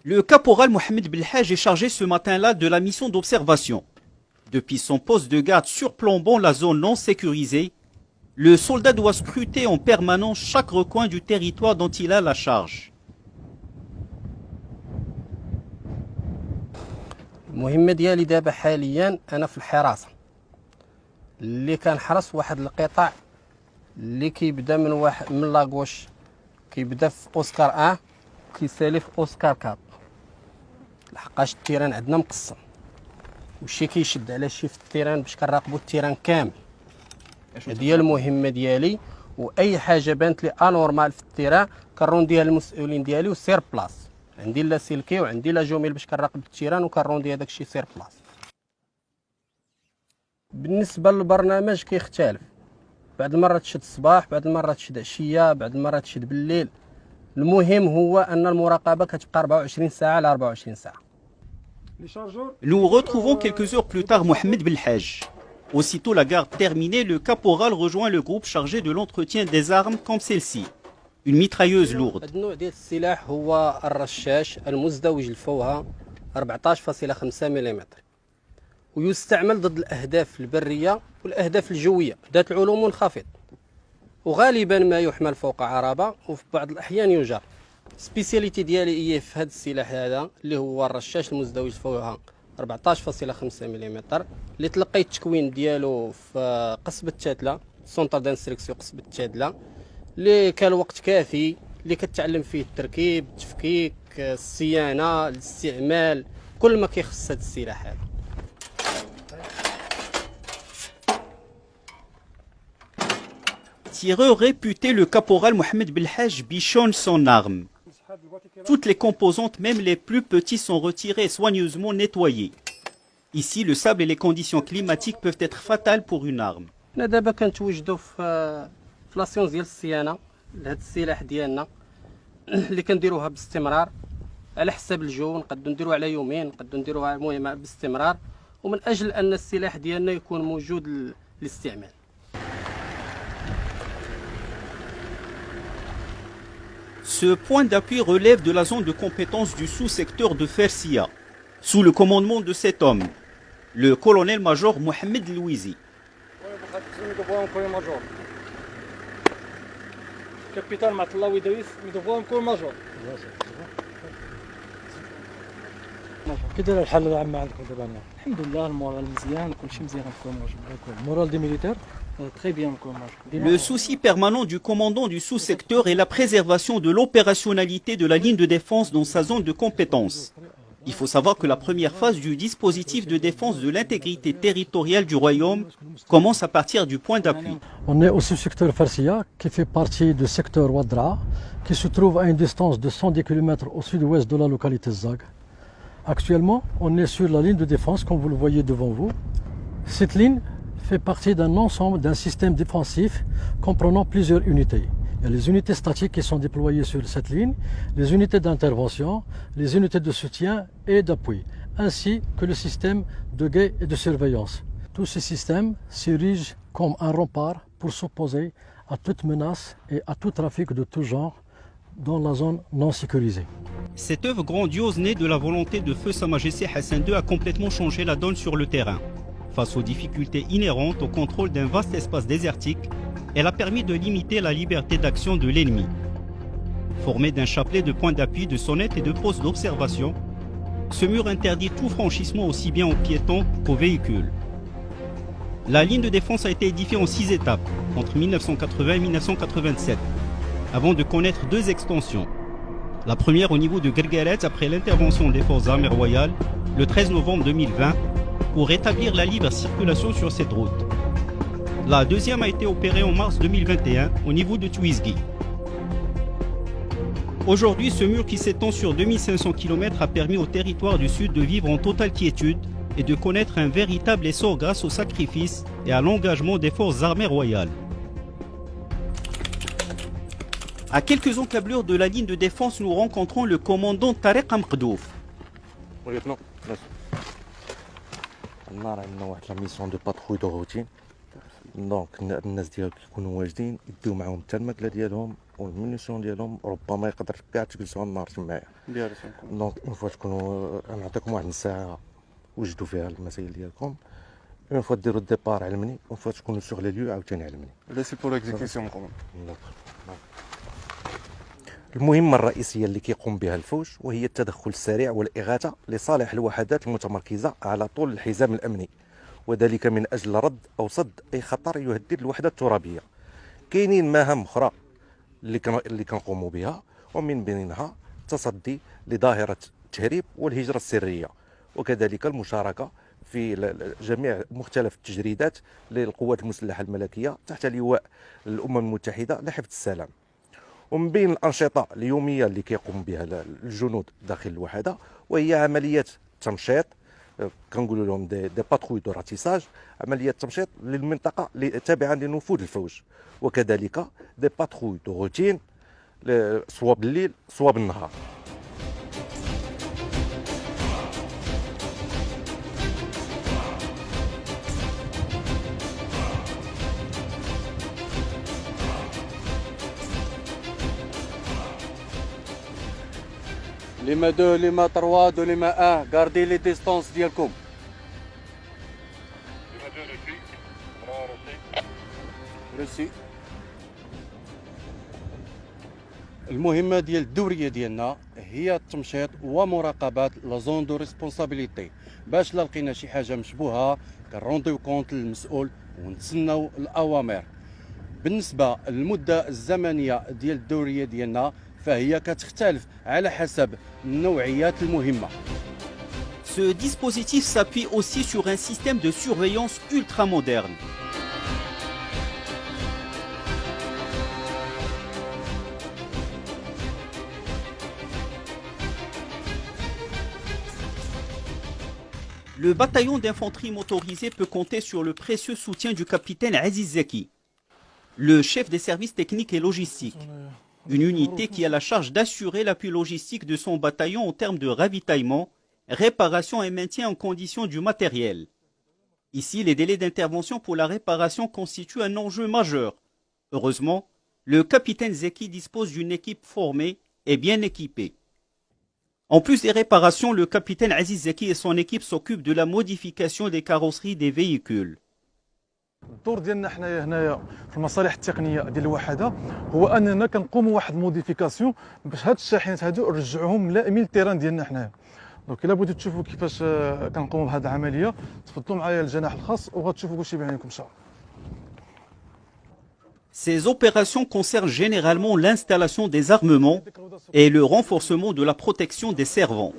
Le caporal Mohamed Belhaj est chargé ce matin-là de la mission d'observation. Depuis son poste de garde surplombant la zone non sécurisée, le soldat doit scruter en permanence chaque recoin du territoire dont il a la charge. المهمة ديالي دابا حاليا أنا في الحراسة اللي كنحرس واحد القطاع اللي كيبدا من لاكوش كيبدا في أوسكار 1 كيسالي في أوسكار 4 لحقاش التيران عندنا مقسم وشي كيشد على شي في التيران باش كنراقبوا التيران كامل. هذه هي المهمة ديالي وأي حاجة بانت لي أنورمال في التيران كنرونديها للمسؤولين ديالي وسير بلاص. عندي لا سلكي وعندي لا جوميل باش كنراقب التيران وكنروندي هذاك الشيء سير بلاص. بالنسبه للبرنامج كيختلف، بعض المرات تشد الصباح، بعض المرات تشد عشيه، بعض المرات تشد بالليل. المهم هو ان المراقبه كتبقى 24 ساعه على 24 ساعه. Nous retrouvons quelques heures plus tard Mohamed Belhaj. Aussitôt la garde terminée, le caporal rejoint le groupe chargé de l'entretien des armes comme celle-ci. Une mitrailleuse lourde. النوع ديال السلاح هو الرشاش المزدوج الفوهة 14.5 ملم ويستعمل ضد الأهداف البرية والأهداف الجوية ذات العلو منخفض وغالبا ما يحمل فوق عربة وفي بعض الأحيان يجر. سبيسياليتي ديالي هي في هذا السلاح هذا اللي هو الرشاش المزدوج الفوهة 14.5 ملم اللي تلقى التكوين ديالو في قصبة تادلة سونتر دانستركسيون قصبة تادلة اللي كان وقت كافي اللي كتعلم فيه التركيب التفكيك الصيانه الاستعمال كل ما كيخص هذا السلاح هذا. Tireur réputé, le caporal Mohamed Belhaj bichonne son arme. Toutes les composantes, même les plus petits, sont retirées et soigneusement nettoyées. Ici, le sable et les conditions climatiques peuvent être fatales pour une arme. حنا دابا كنتواجدوا في لاسيونس ديال الصيانه لهذا السلاح ديالنا اللي كنديروها باستمرار على حساب الجو، نقدروا نديروها على يومين، نقدروا نديروها المهم باستمرار ومن اجل ان السلاح ديالنا يكون موجود للاستعمال. Ce point d'appui relève de la zone de compétence du sous-secteur de Fersia, sous le commandement de cet homme, le colonel-major Mohamed Louizi. كابيتان معطله ويدريس ميدوفون كل ماجور. كي داير الحال العام عندكم دابا؟ الحمد لله المورال مزيان كلشي مزيان نكون موجود. المورال دي ميليتير تري بيان نكون موجود. Le souci permanent du commandant du sous-secteur est la préservation de l'opérationnalité de la ligne de défense dans sa zone de compétence. Il faut savoir que la première phase du dispositif de défense de l'intégrité territoriale du royaume commence à partir du point d'appui. On est au sous-secteur Farsia, qui fait partie du secteur Wadra, qui se trouve à une distance de 110 km au sud-ouest de la localité Zag. Actuellement, on est sur la ligne de défense, comme vous le voyez devant vous. Cette ligne fait partie d'un ensemble, d'un système défensif comprenant plusieurs unités. Il y a les unités statiques qui sont déployées sur cette ligne, les unités d'intervention, les unités de soutien et d'appui, ainsi que le système de guet et de surveillance. Tous ces systèmes s'érigent comme un rempart pour s'opposer à toute menace et à tout trafic de tout genre dans la zone non sécurisée. Cette œuvre grandiose née de la volonté de feu Sa Majesté Hassan II a complètement changé la donne sur le terrain. Face aux difficultés inhérentes au contrôle d'un vaste espace désertique, elle a permis de limiter la liberté d'action de l'ennemi. Formé d'un chapelet de points d'appui, de sonnettes et de postes d'observation, ce mur interdit tout franchissement aussi bien aux piétons qu'aux véhicules. La ligne de défense a été édifiée en 6 étapes, entre 1980 et 1987, avant de connaître 2 extensions. La première au niveau de Gergerets après l'intervention des forces armées royales, le 13 novembre 2020, pour rétablir la libre circulation sur cette route. La deuxième a été opérée en mars 2021 au niveau de Tuizgi. Aujourd'hui, ce mur qui s'étend sur 2500 km a permis au territoire du Sud de vivre en totale quiétude et de connaître un véritable essor grâce au sacrifice et à l'engagement des forces armées royales. À quelques encablures de la ligne de défense, nous rencontrons le commandant Tariq Amqdouf. On a une mission de patrouille de routine. دونك الناس ديالك كيكونوا واجدين يديو معاهم حتى الماكله ديالهم والمونيسيون ديالهم، ربما يقدر كاع تجلسوا النهار تمايا. دونك اون فوا تكونوا نعطيكم واحد الساعه وجدوا فيها المسائل ديالكم، اون فوا ديروا الديبار علمني، اون فوا تكونوا سوغ لي ليو عاوتاني علمني. لا سي بور ليكزيكسيون كومون. المهمة الرئيسية اللي كيقوم بها الفوج وهي التدخل السريع والإغاثة لصالح الوحدات المتمركزة على طول الحزام الأمني، وذلك من أجل رد أو صد أي خطر يهدد الوحدة الترابية. كاينين مهام أخرى اللي كنقوموا بها، ومن بينها التصدي لظاهرة التهريب والهجرة السرية، وكذلك المشاركة في جميع مختلف التجريدات للقوات المسلحة الملكية تحت لواء الأمم المتحدة لحفظ السلام. ومن بين الأنشطة اليومية اللي كيقوم بها الجنود داخل الوحدة وهي عمليات تمشيط، كنقولوا لهم دي باتروي دو راتيساج، عمليات تمشيط للمنطقة اللي تابعة لنفوذ الفوج، وكذلك دي باتروي دو روتين سوا بالليل سوا بالنهار. لما 2 لما 3 دو لما 1 غاردي لي ديستونس ديالكم. ريسي. المهمة ديال الدورية ديالنا هي التمشيط ومراقبة لا زون دو ريسبونسابيليتي، باش لا لقينا شي حاجة مشبوهة كنرونديو كونت للمسؤول ونتسناو الأوامر. بالنسبة للمدة الزمنية ديال الدورية ديالنا فهي كتختلف على حسب نوعيات المهمة. Ce dispositif s'appuie aussi sur un système de surveillance ultra moderne. Le bataillon d'infanterie motorisée peut compter sur le précieux soutien du capitaine Aziz Zeki, le chef des services techniques et logistiques. Une unité qui a la charge d'assurer l'appui logistique de son bataillon en termes de ravitaillement, réparation et maintien en condition du matériel. Ici, les délais d'intervention pour la réparation constituent un enjeu majeur. Heureusement, le capitaine Zeki dispose d'une équipe formée et bien équipée. En plus des réparations, le capitaine Aziz Zeki et son équipe s'occupent de la modification des carrosseries des véhicules. الدور ديالنا حنايا هنايا في المصالح التقنيه ديال الوحده هو اننا كنقوموا واحد موديفيكاسيون باش هاد الشاحنات هادو نرجعوهم ملائمين للتيران ديالنا حنايا. دونك الا بغيتو تشوفوا كيفاش كنقوموا بهذه العمليه تفضلوا معايا الجناح الخاص وغتشوفوا كلشي بعينكم ان شاء الله. Ces opérations concernent généralement l'installation des armements et le renforcement de la protection des servants.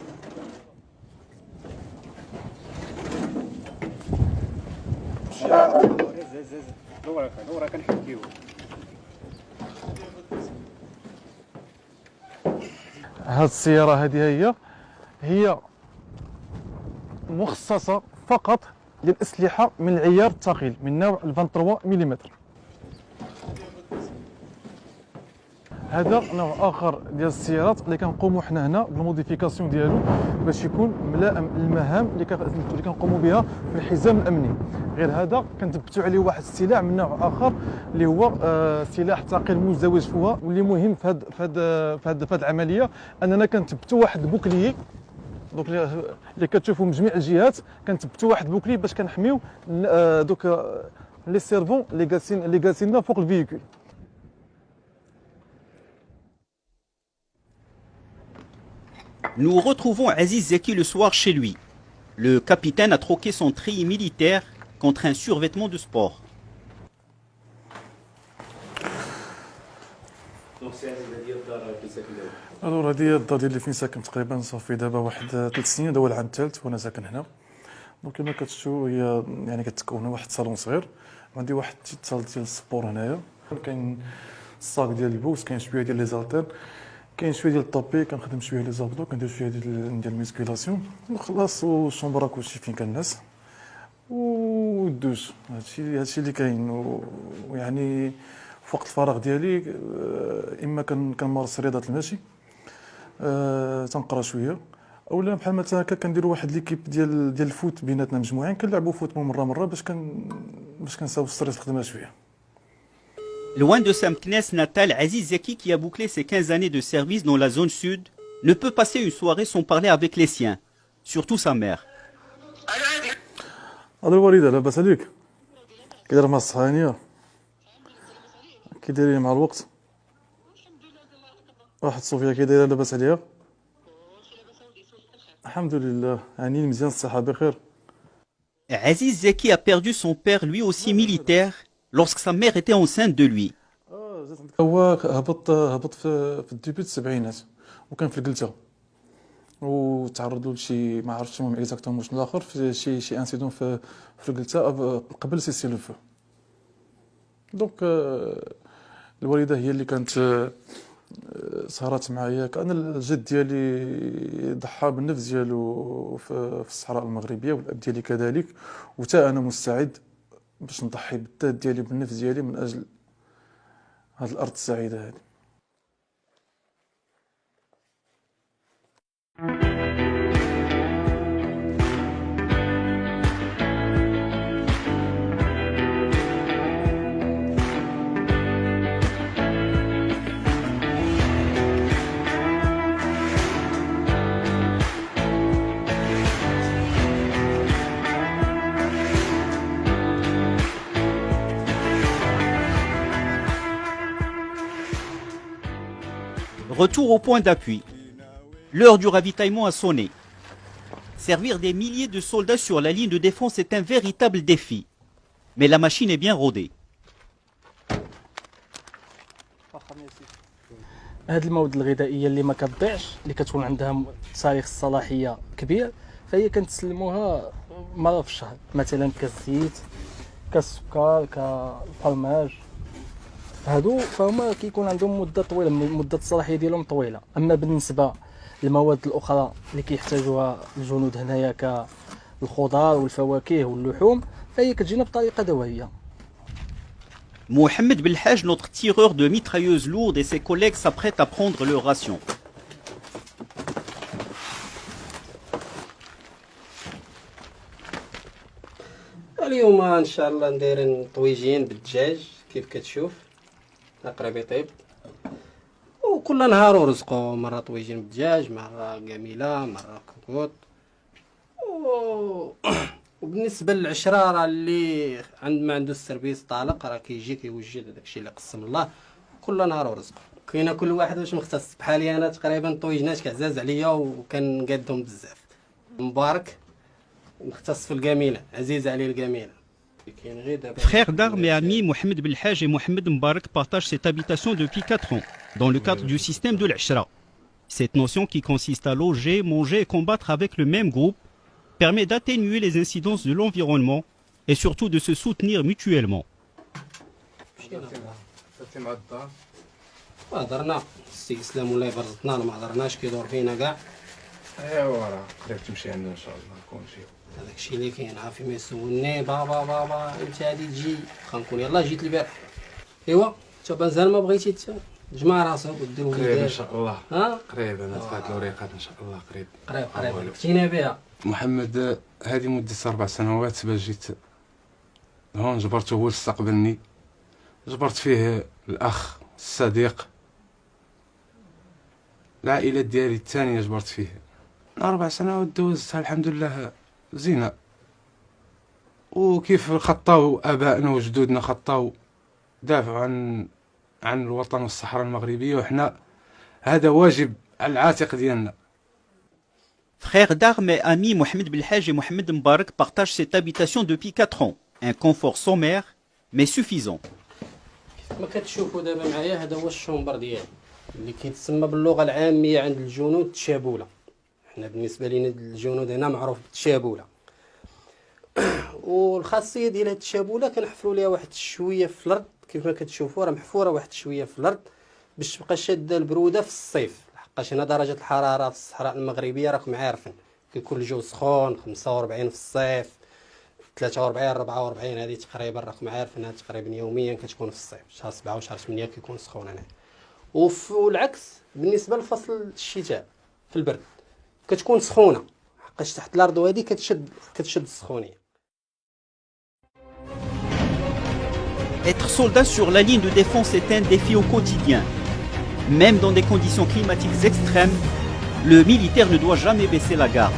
هاد السياره هذه هي مخصصه فقط للاسلحه من العيار الثقيل من نوع 23 ملم. هذا نوع اخر ديال السيارات اللي كنقوموا حنا هنا بالموديفيكاسيون ديالو باش يكون ملائم للمهام اللي كنقوموا بها في الحزام الامني. غير هذا كنثبتوا عليه واحد السلاح من نوع اخر اللي هو سلاح ثقيل مزدوج فوها، واللي مهم في هذه العمليه اننا كنثبتوا واحد البوكليي. دوك اللي كتشوفوا من جميع الجهات كنثبتوا واحد البوكلي باش كنحميو دوك لي سيرفون اللي جالسين فوق الفيكول. Nous retrouvons Aziz Zeki le soir chez lui. Le capitaine a troqué son treillis militaire contre un survêtement de sport. الور هذه الدار ديالي فين ساكن تقريبا صافي دابا واحد 3 سنين، هذا هو العام الثالث وانا ساكن هنا. دونك كما كتشوفوا هي يعني كتكون واحد الصالون صغير، عندي واحد الصال ديال السبور هنايا، كاين الصاك ديال البوس، كاين شويه ديال لي زالتير، كاين شويه ديال الطابي، كنخدم شويه لي زابدو، كندير شويه ديال الميسكيلاسيون وخلاص، والشومبرا كلشي فين كنعس والدوش. هادشي اللي كاين. ويعني في وقت الفراغ ديالي اما كنمارس رياضه المشي، تنقرا شويه، اولا بحال مثلا هكا كنديروا واحد ليكيب ديال الفوت بيناتنا مجموعين كنلعبوا فوت مره باش كنساو الستريس الخدمه شويه. Loin de sa Meknès natale, Aziz Zeki, qui a bouclé ses 15 années de service dans la zone sud, ne peut passer une soirée sans parler avec les siens, surtout sa mère. هذا الوالده لاباس عليك؟ كي دايره مع الصحانيه؟ كي دايرين مع الوقت؟ واحد صوفيا كي دايره لاباس عليها؟ الحمد لله يعني مزيان الصحه بخير. Aziz Zeki a perdu son père, lui aussi militaire, lorsque sa mère était enceinte de lui. هو هبط في الديبي السبعينات وكان في القلته وتعرض له لشي ما عرفتش المهم اكزاكتومون شنو الاخر في شي انسيدون في القلته قبل سيسي لو فو. دونك الوالده هي اللي كانت سهرات معايا. كان الجد ديالي ضحى بالنفس ديالو في الصحراء المغربيه والاب ديالي كذلك، وتا انا مستعد باش نضحي بالذات ديالي بالنفس ديالي من اجل هذه الارض السعيده هذه. Retour au point d'appui. L'heure du ravitaillement a sonné. Servir des milliers de soldats sur la ligne de défense est un véritable défi. Mais la machine est bien rodée. هاد المواد الغذائيه اللي ما كتضيعش اللي كتكون عندها تاريخ الصلاحيه كبير فهي كنتسلموها مره في الشهر، مثلا كاس زيت كاس سكر كالفرماج. هادو فهما كيكون عندهم مده طويله، مده الصلاحيه ديالهم طويله. اما بالنسبه للمواد الاخرى اللي كيحتاجوها الجنود هنايا كالخضار والفواكه واللحوم فهي كتجينا بطريقه دوائيه. Mohamed Belhaj, notre tireur de mitrailleuses lourdes, et ses collègues s'apprêtent à prendre leur ration. اليوم ان شاء الله نديرين طويجين بالدجاج كيف كتشوف قريب يطيب، وكل نهار ورزقو، مره طويجين بالدجاج، مره جميله، مره كوكوط. وبالنسبه للعشره راه اللي ما عنده السيرفيس طالق راه كيجي كيوجد داكشي اللي قسم الله، كل نهار ورزقو. كاينه كل واحد واش مختص. بحالي انا تقريبا طويجنات كعزاز عليا وكنقادهم بزاف. مبارك مختص في القميله، عزيز عليه القميله. Frères d'armes et amis, Mohamed Belhaj et Mohamed Mbarak partagent cette habitation depuis 4 ans, dans le cadre du système de l'Ashra. Cette notion qui consiste à loger, manger et combattre avec le même groupe permet d'atténuer les incidences de l'environnement et surtout de se soutenir mutuellement. هضرنا السي اسلام ولا برزتنا ما هضرناش كيدور فينا كاع. ايوا راه قريب تمشي عندنا ان شاء الله كلشي. هذاك الشيء اللي كاين عافي ما يسولني بابا انت غادي تجي غنكون يلاه جيت البارح. ايوا انت مازال ما بغيتي تجمع راسك ودير قريب ان شاء الله. ها قريب انا دفعت الوريقات ان شاء الله قريب. قريب فتينا بها. محمد هذه مدة 4 سنوات باش جيت هون، جبرته هو اللي استقبلني، جبرت فيه الاخ الصديق، العائلة ديالي الثانية جبرت فيه. 4 سنوات دوزتها الحمد لله زينة، وكيف خطاو ابائنا وجدودنا خطاو دافعوا عن الوطن والصحراء المغربية، وحنا هذا واجب على العاتق ديالنا. Frères d'armes et amis, Mohamed Belhaj et Mohamed Mbarak partagent cette habitation depuis 4 ans. Un confort sommaire, mais suffisant. ما كتشوفوا دابا معايا هذا هو الشومبر ديالي اللي كيتسمى باللغه العاميه عند الجنود التشابوله. حنا بالنسبه لينا الجنود هنا معروف بالتشابوله. والخاصيه ديال هاد التشابوله كنحفروا ليها واحد شويه في الارض، كيف ما كتشوفوا راه محفوره واحد شويه في الارض باش تبقى شاده البروده في الصيف، لحقاش هنا درجه الحراره في الصحراء المغربيه راكم عارفين كيكون الجو سخون 45 في الصيف، 43 44 هذه تقريبا راكم عارفينها تقريبا يوميا كتكون في الصيف. شهر 7 وشهر 8 كيكون سخون هنا. والعكس بالنسبه لفصل الشتاء في البرد. كتكون سخونه حقاش تحت الارض وهذه كتشد السخونيه. Être soldat sur la ligne de défense est un défi au quotidien. Même dans des conditions climatiques extrêmes, le militaire ne doit jamais baisser la garde.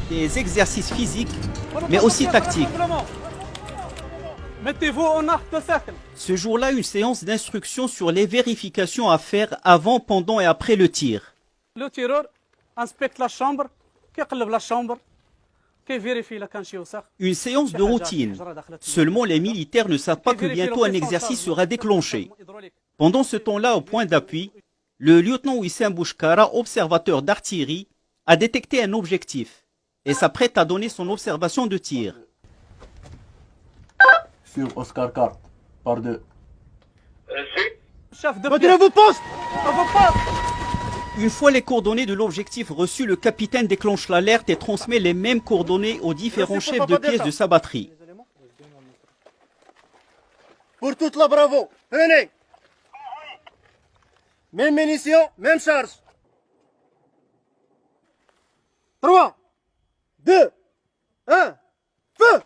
Des exercices physiques, mais aussi tactiques. Mettez-vous en arc de cercle. Ce jour-là, une séance d'instruction sur les vérifications à faire avant, pendant et après le tir. Le tireur inspecte la chambre, كيقلب la chambre, كيفيريفي إلا كان شي وسخ. Une séance de routine. Seulement les militaires ne savent pas que bientôt un exercice sera déclenché. Pendant ce temps-là, au point d'appui, le lieutenant Wissam Bouchkara, observateur d'artillerie, a détecté un objectif et s'apprête à donner son observation de tir. Sur Oscar 4, par 2. Chef de pièce. vos postes! Une fois les coordonnées de l'objectif reçues, le capitaine déclenche l'alerte et transmet les mêmes coordonnées aux différents chefs de pièce de sa batterie. Pour toute la Bravo, prenez! Même munitions, même charge. 3, 2, 1, feu!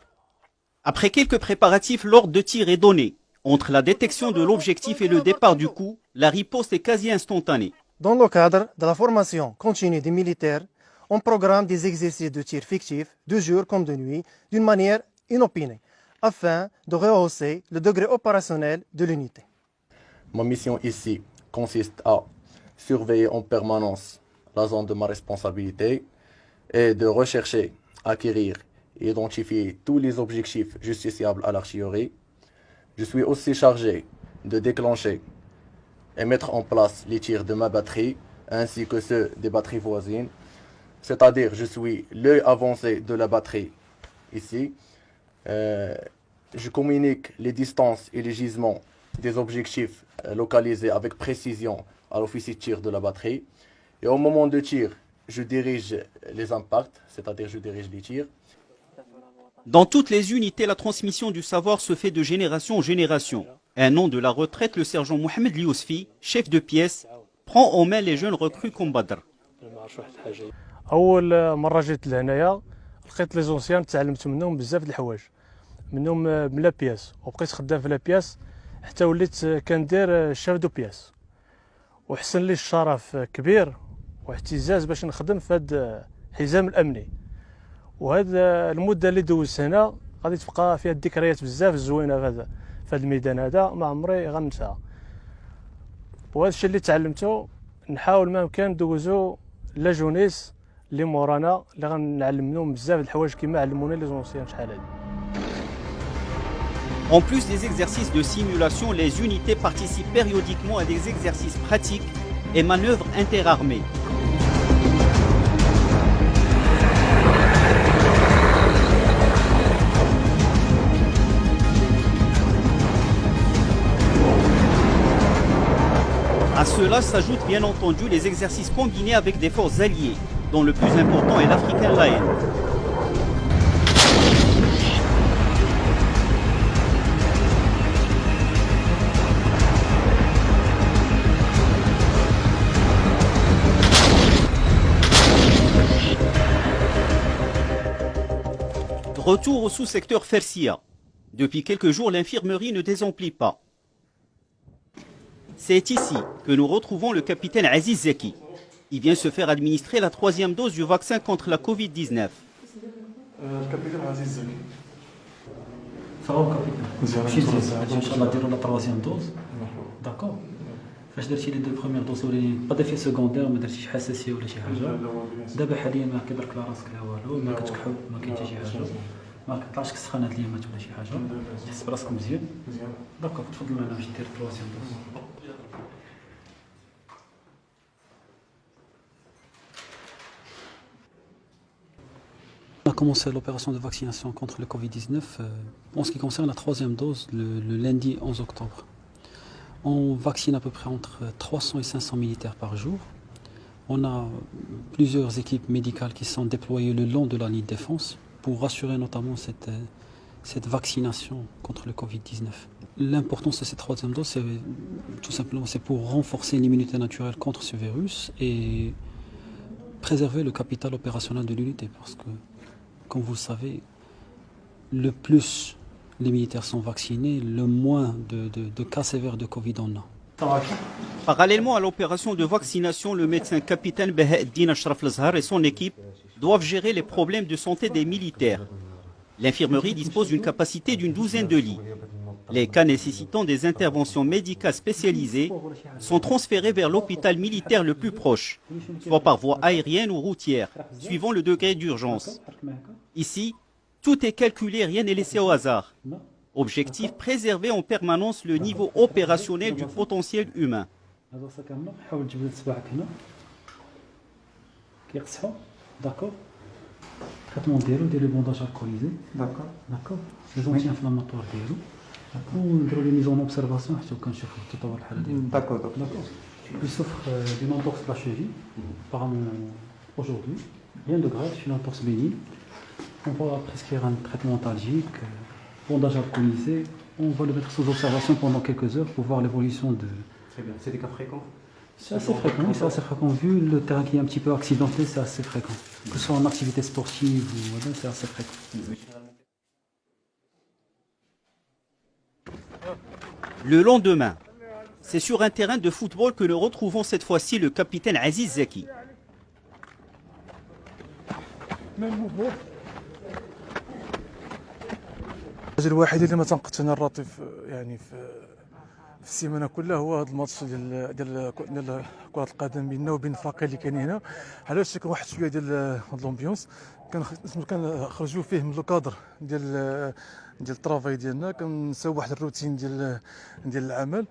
Après quelques préparatifs, l'ordre de tir est donné. Entre la détection de l'objectif et le départ du coup, la riposte est quasi instantanée. Dans le cadre de la formation continue des militaires, on programme des exercices de tir fictifs, de jour comme de nuit, d'une manière inopinée, afin de rehausser le degré opérationnel de l'unité. Ma mission ici consiste à surveiller en permanence la zone de ma responsabilité et de rechercher, acquérir et identifier tous les objectifs justiciables à l'artillerie. Je suis aussi chargé de déclencher et mettre en place les tirs de ma batterie ainsi que ceux des batteries voisines. C'est-à-dire, je suis l'œil avancé de la batterie ici. Je communique les distances et les gisements des objectifs localisés avec précision à l'officier de tir de la batterie. Et au moment de tir, je dirige les impacts, c'est-à-dire je dirige les tirs. Dans toutes les unités, la transmission du savoir se fait de génération en génération. Un an de la retraite, le sergent Mohamed Liosfi, chef de pièce, prend en main les jeunes recrues comme Badr. اول مره جيت لهنايا لقيت لي زونسيان تعلمت منهم بزاف د الحوايج منهم من لا بياس وبقيت خدام في لا بياس حتى وليت كندير شاف دو بياس وحسن لي الشرف كبير واعتزاز باش نخدم في هذا الحزام الامني وهذا المده اللي دوزت هنا غادي تبقى فيها الذكريات بزاف زوينه في هذا الميدان هذا ما عمري غننساها وهذا الشيء اللي تعلمته نحاول ما امكن ندوزو لا جونيس اللي مورانا اللي غنعلم منهم بزاف د الحوايج كيما علمونا لي زونسيان شحال هادي. En plus des exercices de simulation, les unités participent périodiquement à des exercices pratiques et manœuvres interarmées. À cela s'ajoutent bien entendu les exercices combinés avec des forces alliées, dont le plus important est l'African Lion. Retour au sous-secteur Fersia. Depuis quelques jours, l'infirmerie ne désemplit pas. C'est ici que nous retrouvons le capitaine Aziz Zeki. Il vient se faire administrer la 3e dose du vaccin contre la Covid-19. Capitaine Aziz Zeki. Ça va, capitaine. Inch'Allah, نديرو la 3e dose. D'accord. فاش درتي لي دو بروميير دوز الاولين با دافي سكوندير ما درتيش حساسيه ولا شي حاجه دابا حاليا ما كيضرك لا راسك لا والو ما كتكحل ما كاين حتى شي حاجه ما كطلعش السخانه هاد الايامات ولا شي حاجه تحس براسك مزيان داكوغ تفضل معنا باش دير 3 دوز. commencé l'opération de vaccination contre le Covid-19 en ce qui concerne la troisième dose le lundi 11 octobre. On vaccine à peu près entre 300 et 500 militaires par jour. On a plusieurs équipes médicales qui sont déployées le long de la ligne de défense pour assurer notamment cette vaccination contre le Covid-19. L'importance de cette troisième dose, c'est tout simplement pour renforcer l'immunité naturelle contre ce virus et préserver le capital opérationnel de l'unité. Parce que, comme vous le savez, le plus les militaires sont vaccinés, le moins de cas sévères de Covid on a. Parallèlement à l'opération de vaccination, le médecin capitaine Baha'eddin Ashraf Lazhar et son équipe doivent gérer les problèmes de santé des militaires. L'infirmerie dispose d'une capacité d'une douzaine de lits. Les cas nécessitant des interventions médicales spécialisées sont transférés vers l'hôpital militaire le plus proche, soit par voie aérienne ou routière, suivant le degré d'urgence. Ici, tout est calculé, rien n'est laissé au hasard. Objectif, préserver en permanence le niveau opérationnel du potentiel humain. D'accord. Traitement ديالو ديال البونداج الكوليزي. D'accord. Les anti-inflammatoires ديالو. ونديروا لي ميزون اوبسيرفاسيون حتى كنشوفوا تطور الحاله ديالو. D'accord. Il souffre d'une entorse de la cheville, apparemment aujourd'hui. Rien de grave, c'est une entorse bénigne. On va prescrire un traitement antalgique, bondage alcoolisé. On va le mettre sous observation pendant quelques heures pour voir l'évolution de... Très bien. C'est des cas fréquents? C'est assez fréquent, Vu le terrain qui est un petit peu accidenté, c'est assez fréquent. Que ce soit en activité sportive ou c'est assez fréquent. Le lendemain, c'est sur un terrain de football que nous retrouvons cette fois-ci le capitaine Aziz Zaki. الحاجه الوحيده اللي ما تنقدش انا الراتب يعني في السيمانه كلها هو هذا الماتش ديال كره القدم بيننا وبين الفريقين اللي كاينين هنا. علاش كان واحد شويه ديال الامبيونس كنخرجوا فيه من الكادر ديال الطرافاي ديالنا كنساو واحد الروتين ديال العمل.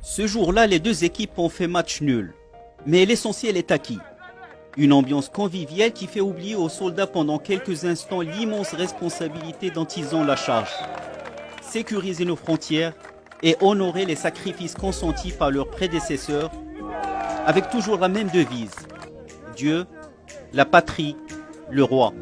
Ce jour-là, les deux équipes ont fait match nul. Mais l'essentiel est acquis. Une ambiance conviviale qui fait oublier aux soldats pendant quelques instants l'immense responsabilité dont ils ont la charge. Sécuriser nos frontières et honorer les sacrifices consentis par leurs prédécesseurs avec toujours la même devise. Dieu, la patrie, le roi.